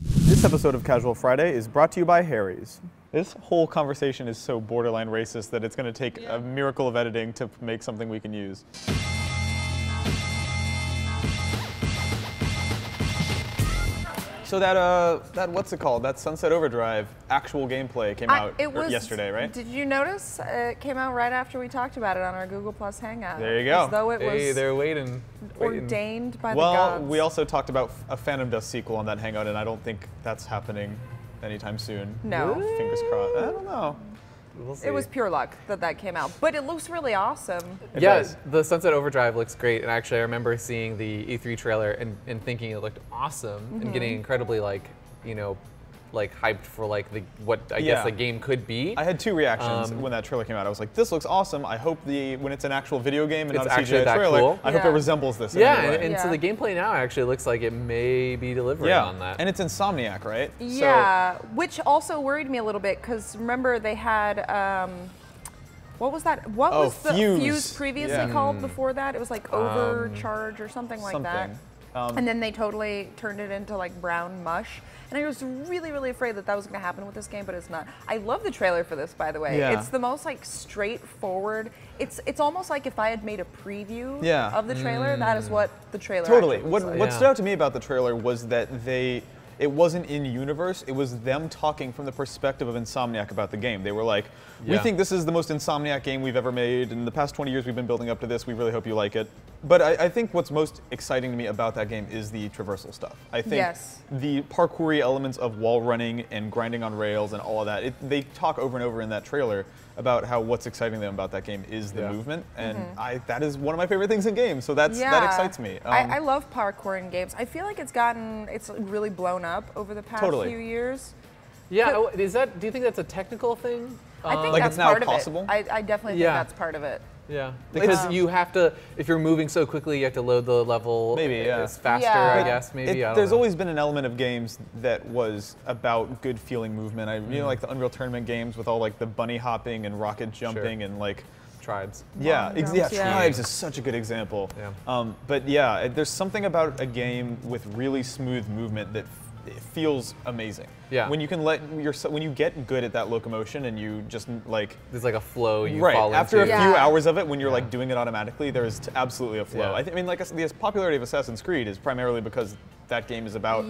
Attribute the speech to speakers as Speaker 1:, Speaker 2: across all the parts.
Speaker 1: This episode of Casual Friday is brought to you by Harry's. This whole conversation is so borderline racist that it's going to take a miracle of editing to make something we can use. So that what's it called? That Sunset Overdrive actual gameplay came out yesterday, right?
Speaker 2: Did you notice it came out right after we talked about it on our Google Plus Hangout?
Speaker 1: There you go.
Speaker 2: As though it was
Speaker 3: they're waiting.
Speaker 2: ordained by the gods.
Speaker 1: Well, we also talked about a Phantom Dust sequel on that Hangout, and I don't think that's happening anytime soon.
Speaker 2: No.
Speaker 1: Fingers crossed. I don't know.
Speaker 3: We'll see.
Speaker 2: It was pure luck that came out, but it looks really awesome.
Speaker 3: Yes, the Sunset Overdrive looks great, and actually I remember seeing the E3 trailer and thinking it looked awesome, and getting incredibly hyped for what I guess the game could be.
Speaker 1: I had two reactions when that trailer came out. I was like, this looks awesome. I hope when it's an actual video game and not a CGI trailer,
Speaker 3: cool.
Speaker 1: I hope it resembles this in any way.
Speaker 3: And so the gameplay now actually looks like it may be delivering on that.
Speaker 1: And it's Insomniac, right?
Speaker 2: Yeah, which also worried me a little bit, because remember they had, what was that? What was the Fuse previously called before that? It was like Overcharge or something like that. And then they totally turned it into like brown mush. And I was really, really afraid that was going to happen with this game, but it's not. I love the trailer for this, by the way.
Speaker 1: Yeah.
Speaker 2: It's the most like straightforward. It's almost like if I had made a preview of the trailer, that is what the trailer
Speaker 1: Totally.
Speaker 2: looks like.
Speaker 1: What stood out to me about the trailer was that it wasn't in universe, it was them talking from the perspective of Insomniac about the game. They were like, we think this is the most Insomniac game we've ever made. In the past 20 years we've been building up to this, we really hope you like it. But I think what's most exciting to me about that game is the traversal stuff. I think the parkour-y elements of wall running and grinding on rails and all of that, they talk over and over in that trailer about how what's exciting them about that game is the movement, and that is one of my favorite things in games, so that excites me.
Speaker 2: I love parkour in games. I feel like it's really blown up over the past few years.
Speaker 3: Yeah, do you think that's a technical thing?
Speaker 2: I think
Speaker 1: like
Speaker 2: that's
Speaker 1: it's now
Speaker 2: part
Speaker 1: possible?
Speaker 2: of it. I definitely think that's part of it.
Speaker 3: Yeah, because you have to, if you're moving so quickly, you have to load the level it's faster, I guess, maybe.
Speaker 1: There's always been an element of games that was about good feeling movement. You know, like the Unreal Tournament games with all like the bunny hopping and rocket jumping and like
Speaker 3: Tribes.
Speaker 1: Tribes is such a good example. But yeah, there's something about a game with really smooth movement that it feels amazing. Yeah. When you can when you get good at that locomotion and you just like
Speaker 3: there's like a flow you fall into.
Speaker 1: After a few hours of it, when you're like doing it automatically, there is absolutely a flow. I mean, like the popularity of Assassin's Creed is primarily because that game is about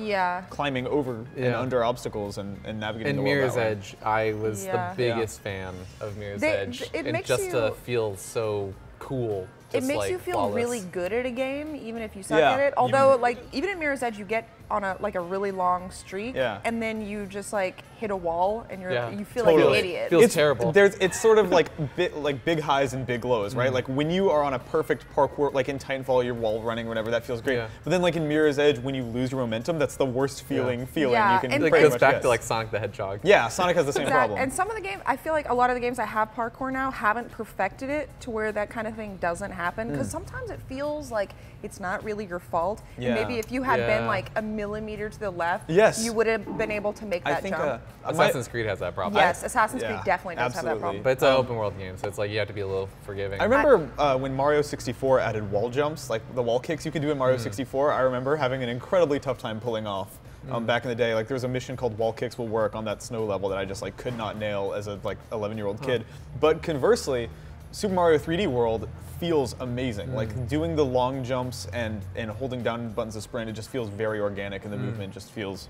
Speaker 1: climbing over and under obstacles and navigating the world.
Speaker 3: And Mirror's Edge, I was the biggest fan of Mirror's Edge.
Speaker 2: It
Speaker 3: just to feel so cool.
Speaker 2: It makes you feel really good at a game, even if you suck at it. Although, like, even in Mirror's Edge, you get on a really long streak, and then you just like hit a wall, and you feel like an idiot.
Speaker 3: Feels terrible.
Speaker 1: It's sort of like big highs and big lows, right? Like when you are on a perfect parkour, like in Titanfall, you're wall running or whatever, that feels great. But then like in Mirror's Edge, when you lose your momentum, that's the worst feeling you can.
Speaker 3: It goes back to like Sonic the Hedgehog.
Speaker 1: Yeah, Sonic has the same problem.
Speaker 2: And some of the games, I feel like a lot of the games I have parkour now haven't perfected it to where that kind of thing doesn't happen, because sometimes it feels like it's not really your fault. And maybe if you had been like a millimeter to the left, you would have been able to make that jump.
Speaker 3: Assassin's Creed has that problem.
Speaker 2: Yes, Assassin's Creed definitely does have that problem.
Speaker 3: But it's an open world game, so it's like you have to be a little forgiving.
Speaker 1: I remember when Mario 64 added wall jumps, like the wall kicks you could do in Mario 64, I remember having an incredibly tough time pulling off. Back in the day, like there was a mission called Wall Kicks Will Work on that snow level that I just like could not nail as a like 11-year-old kid. But conversely, Super Mario 3D World feels amazing. Like doing the long jumps and holding down buttons to sprint, it just feels very organic, and the movement just feels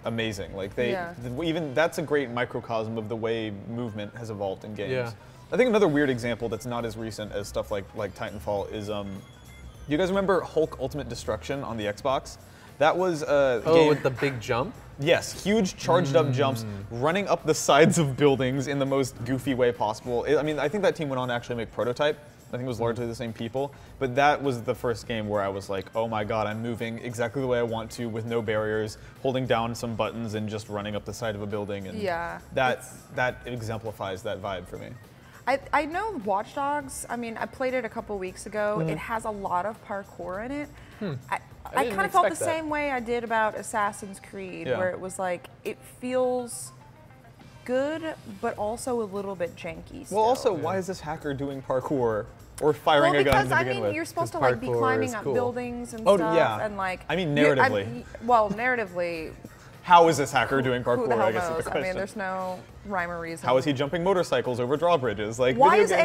Speaker 1: amazing. Like even that's a great microcosm of the way movement has evolved in games. I think another weird example that's not as recent as stuff like Titanfall is you guys remember Hulk Ultimate Destruction on the Xbox? That was a game
Speaker 3: with the big jump?
Speaker 1: Yes, huge charged up jumps, running up the sides of buildings in the most goofy way possible. I mean, I think that team went on to actually make Prototype. I think it was largely the same people, but that was the first game where I was like, oh my god, I'm moving exactly the way I want to with no barriers, holding down some buttons and just running up the side of a building, and that exemplifies that vibe for me.
Speaker 2: I know Watch Dogs, I mean, I played it a couple weeks ago. It has a lot of parkour in it. I kind of felt the same way I did about Assassin's Creed, where it was like, it feels good, but also a little bit janky still.
Speaker 1: Well, also, why is this hacker doing parkour or firing a gun to begin
Speaker 2: because
Speaker 1: with.
Speaker 2: you're supposed to like be climbing up buildings and
Speaker 1: Oh,
Speaker 2: stuff,
Speaker 1: yeah.
Speaker 2: and like.
Speaker 1: I mean, narratively.
Speaker 2: Narratively.
Speaker 1: How is this hacker doing parkour?
Speaker 2: Who the hell
Speaker 1: I guess
Speaker 2: knows?
Speaker 1: is the question.
Speaker 2: I mean, there's no rhyme or reason.
Speaker 1: How is he jumping motorcycles over drawbridges? Like,
Speaker 2: why
Speaker 1: video
Speaker 2: is
Speaker 1: games,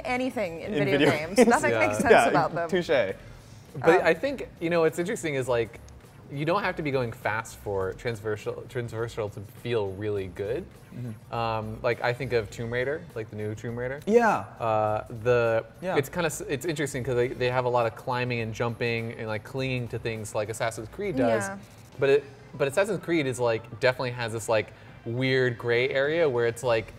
Speaker 2: anything in video games? Nothing makes sense
Speaker 1: yeah,
Speaker 2: about them.
Speaker 1: Touche.
Speaker 3: But I think, what's interesting is like, you don't have to be going fast for transversal to feel really good. Like I think of Tomb Raider, like the new Tomb Raider.
Speaker 1: Yeah.
Speaker 3: It's interesting because they have a lot of climbing and jumping and like clinging to things like Assassin's Creed does.
Speaker 2: Yeah.
Speaker 3: But Assassin's Creed is like definitely has this like weird gray area where it's like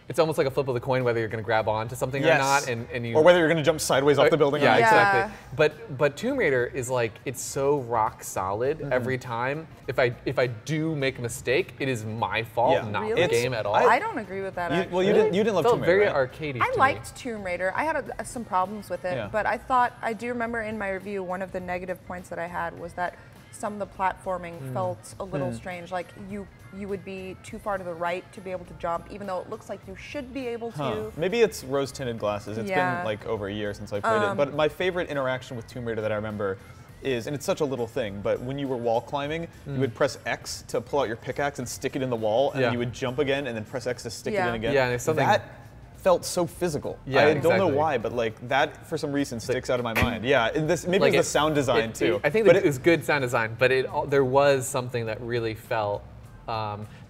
Speaker 3: it's almost like a flip of the coin whether you're going to grab onto something or not, and you,
Speaker 1: or whether you're going to jump sideways off the building.
Speaker 3: Yeah,
Speaker 1: or not.
Speaker 3: exactly. But Tomb Raider is like it's so rock solid every time. If I do make a mistake, it is my fault, not the game at all.
Speaker 2: I don't agree with that. Actually.
Speaker 1: Well, you didn't love Tomb Raider.
Speaker 3: Very
Speaker 1: right?
Speaker 3: arcadey.
Speaker 2: I liked Tomb Raider. I had some problems with it, but I do remember in my review one of the negative points that I had was that some of the platforming felt a little strange. Like you would be too far to the right to be able to jump, even though it looks like you should be able to.
Speaker 1: Maybe it's rose-tinted glasses. It's been like over a year since I played it. But my favorite interaction with Tomb Raider that I remember is, and it's such a little thing, but when you were wall climbing, you would press X to pull out your pickaxe and stick it in the wall, and then you would jump again, and then press X to stick it in again.
Speaker 3: Yeah, and it's something
Speaker 1: that felt so physical.
Speaker 3: Yeah,
Speaker 1: I don't know why, but like that for some reason sticks out of my mind. Yeah, and this maybe
Speaker 3: like
Speaker 1: it's the sound design too.
Speaker 3: I think that it was good sound design, but there was something that really felt.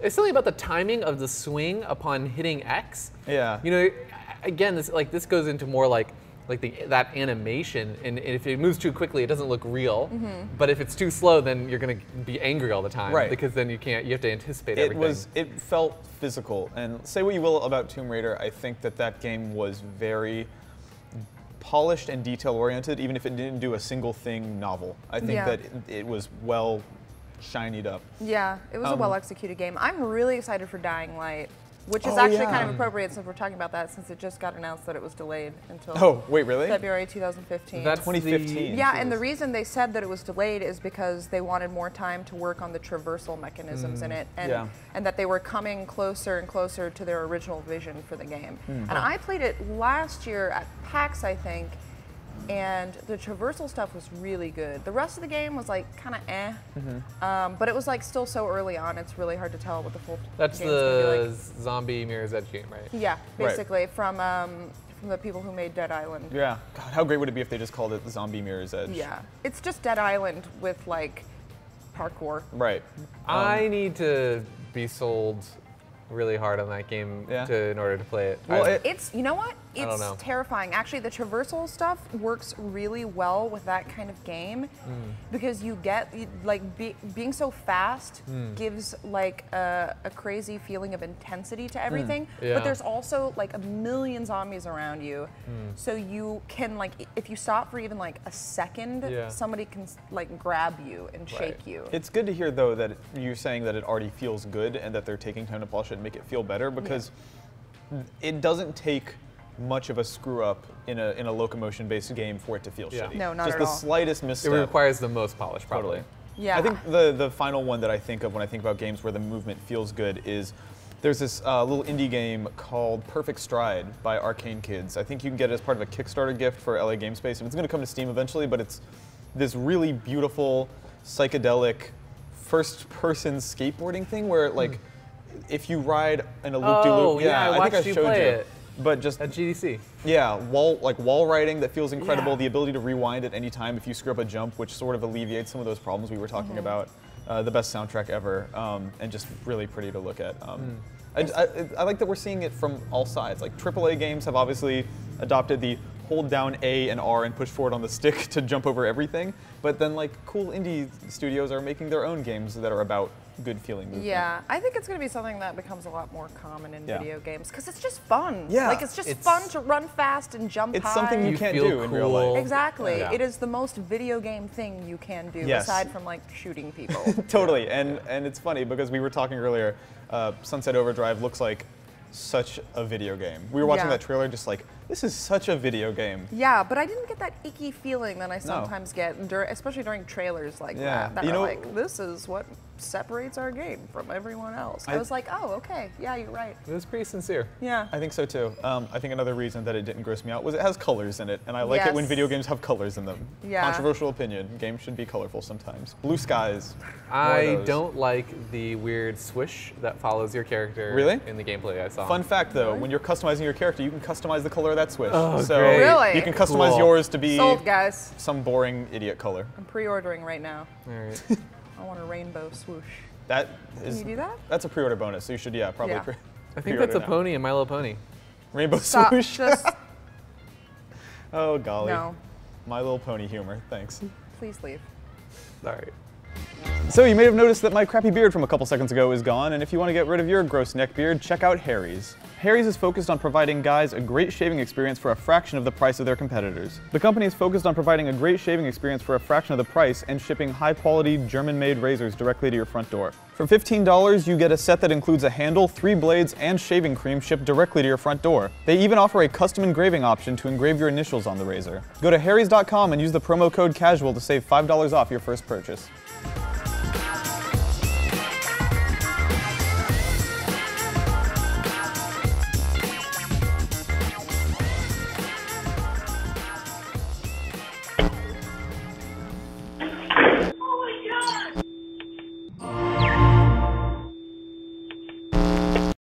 Speaker 3: It's something about the timing of the swing upon hitting X.
Speaker 1: Yeah.
Speaker 3: Again, this goes into more like that animation, and if it moves too quickly, it doesn't look real. But if it's too slow, then you're gonna be angry all the time,
Speaker 1: right?
Speaker 3: Because then you have to anticipate everything.
Speaker 1: It felt physical, and say what you will about Tomb Raider, I think that game was very polished and detail-oriented, even if it didn't do a single thing novel. I think that it was well shinied up.
Speaker 2: Yeah, it was a well-executed game. I'm really excited for Dying Light. Which is actually kind of appropriate since we're talking about that, since it just got announced that it was delayed until February 2015.
Speaker 3: That's
Speaker 1: 2015.
Speaker 2: Yeah, and the reason they said that it was delayed is because they wanted more time to work on the traversal mechanisms in it, and that they were coming closer and closer to their original vision for the game. And I played it last year at PAX, I think, and the traversal stuff was really good. The rest of the game was like kind of but it was like still so early on, it's really hard to tell what the full
Speaker 3: That's
Speaker 2: game's gonna be like.
Speaker 3: Zombie Mirror's Edge game, right?
Speaker 2: Yeah, basically from the people who made Dead Island.
Speaker 1: Yeah, God, how great would it be if they just called it Zombie Mirror's Edge?
Speaker 2: Yeah, it's just Dead Island with like parkour.
Speaker 1: Right.
Speaker 3: I need to be sold really hard on that game in order to play it.
Speaker 1: Well,
Speaker 2: it's you know what?
Speaker 3: I don't
Speaker 2: It's
Speaker 3: know.
Speaker 2: terrifying. Actually, the traversal stuff works really well with that kind of game because you get being so fast gives like a crazy feeling of intensity to everything. But there's also like a million zombies around you, so you can like if you stop for even like a second, somebody can like grab you and shake you.
Speaker 1: It's good to hear though that you're saying that it already feels good and that they're taking time to polish it and make it feel better, because it doesn't take much of a screw up in a locomotion-based game for it to feel shitty.
Speaker 2: No, not
Speaker 1: just
Speaker 2: at
Speaker 1: the
Speaker 2: all.
Speaker 1: slightest misstep.
Speaker 3: It requires the most polish, probably.
Speaker 1: Totally.
Speaker 2: Yeah.
Speaker 1: I think the final one that I think of when I think about games where the movement feels good is there's this little indie game called Perfect Stride by Arcane Kids. I think you can get it as part of a Kickstarter gift for LA Game Space. And it's going to come to Steam eventually, but it's this really beautiful, psychedelic, first-person skateboarding thing where like if you ride in a loop-de-loop,
Speaker 3: I think I showed you.
Speaker 1: It. But just
Speaker 3: at GDC.
Speaker 1: Yeah, wall riding that feels incredible. The ability to rewind at any time if you screw up a jump, which sort of alleviates some of those problems we were talking about. The best soundtrack ever, and just really pretty to look at. I like that we're seeing it from all sides. Like AAA games have obviously adopted the hold down A and R and push forward on the stick to jump over everything. But then like cool indie studios are making their own games that are about good feeling movement.
Speaker 2: Yeah, I think it's going to be something that becomes a lot more common in video games because it's just fun.
Speaker 1: Yeah.
Speaker 2: Like it's just fun to run fast and jump high.
Speaker 1: It's something you can't do in real life.
Speaker 2: Exactly. Yeah. It is the most video game thing you can do aside from like shooting people.
Speaker 1: Totally. And it's funny because we were talking earlier, Sunset Overdrive looks like such a video game. We were watching that trailer just like this is such a video game.
Speaker 2: Yeah, but I didn't get that icky feeling that I sometimes get, especially during trailers like that. That are like, this is what separates our game from everyone else. I was like, oh, okay, yeah, you're right.
Speaker 3: It was pretty sincere.
Speaker 2: Yeah.
Speaker 1: I think so too. I think another reason that it didn't gross me out was it has colors in it, and I like it when video games have colors in them.
Speaker 2: Yeah.
Speaker 1: Controversial opinion, games should be colorful sometimes. Blue skies.
Speaker 3: I don't like the weird swish that follows your character in the gameplay I saw.
Speaker 1: Fun fact though, when you're customizing your character, you can customize the color of that swish.
Speaker 3: Oh,
Speaker 1: so
Speaker 3: great.
Speaker 2: Really?
Speaker 1: You can customize yours to be
Speaker 2: sold, guys.
Speaker 1: Some boring idiot color.
Speaker 2: I'm pre-ordering right now.
Speaker 3: All right.
Speaker 2: I want a rainbow swoosh.
Speaker 1: That
Speaker 2: Can you do that?
Speaker 1: That's a pre-order bonus, so you should, probably
Speaker 3: I think that's a pony in My Little Pony.
Speaker 1: Rainbow
Speaker 2: Stop,
Speaker 1: swoosh.
Speaker 2: just
Speaker 1: oh, golly.
Speaker 2: no.
Speaker 1: My Little Pony humor, thanks.
Speaker 2: Please leave.
Speaker 3: Sorry.
Speaker 1: So you may have noticed that my crappy beard from a couple seconds ago is gone, and if you want to get rid of your gross neck beard, check out Harry's. Harry's is focused on providing guys a great shaving experience for a fraction of the price of their competitors. The company is focused on providing a great shaving experience for a fraction of the price and shipping high-quality, German-made razors directly to your front door. For $15, you get a set that includes a handle, 3 blades, and shaving cream shipped directly to your front door. They even offer a custom engraving option to engrave your initials on the razor. Go to harrys.com and use the promo code CASUAL to save $5 off your first purchase.